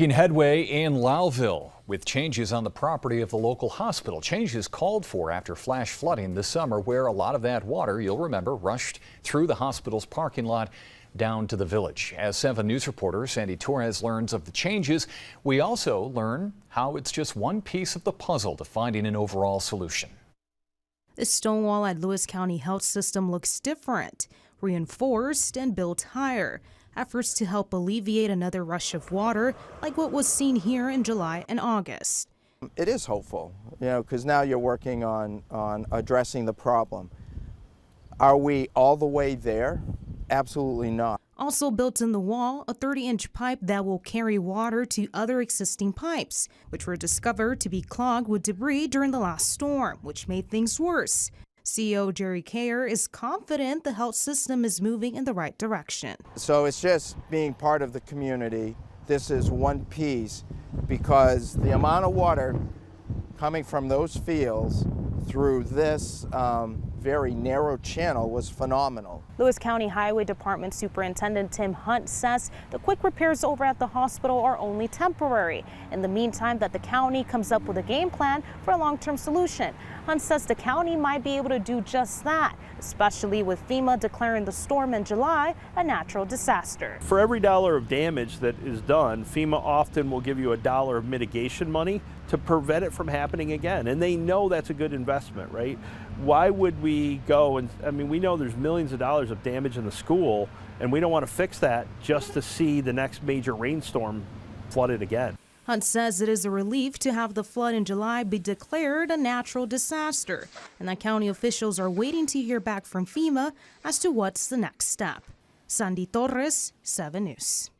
Making headway in Lowville with changes on the property of the local hospital. Changes called for after flash flooding this summer, where a lot of that water, you'll remember, rushed through the hospital's parking lot down to the village. As 7 News reporter Sandy Torres learns of the changes, we also learn how it's just one piece of the puzzle to finding an overall solution. The stone wall at Lewis County Health System looks different, reinforced and built higher. Efforts to help alleviate another rush of water like what was seen here in July and August. It is hopeful, because now you're working on addressing the problem. Are we all the way there? Absolutely not. Also built in the wall, a 30-inch pipe that will carry water to other existing pipes, which were discovered to be clogged with debris during the last storm, which made things worse. CEO Jerry Kayer is confident the health system is moving in the right direction. So it's just being part of the community. This is one piece, because the amount of water coming from those fields through this very narrow channel was phenomenal. Lewis County Highway Department Superintendent Tim Hunt says the quick repairs over at the hospital are only temporary. In the meantime, that the county comes up with a game plan for a long-term solution. Hunt says the county might be able to do just that, especially with FEMA declaring the storm in July a natural disaster. For every dollar of damage that is done, FEMA often will give you $1 of mitigation money to prevent it from happening again. And they know that's a good investment, right? Why would we go and, we know there's millions of dollars of damage in the school, and we don't want to fix that just to see the next major rainstorm flooded again. Hunt says it is a relief to have the flood in July be declared a natural disaster, and that county officials are waiting to hear back from FEMA as to what's the next step. Sandy Torres, 7 News.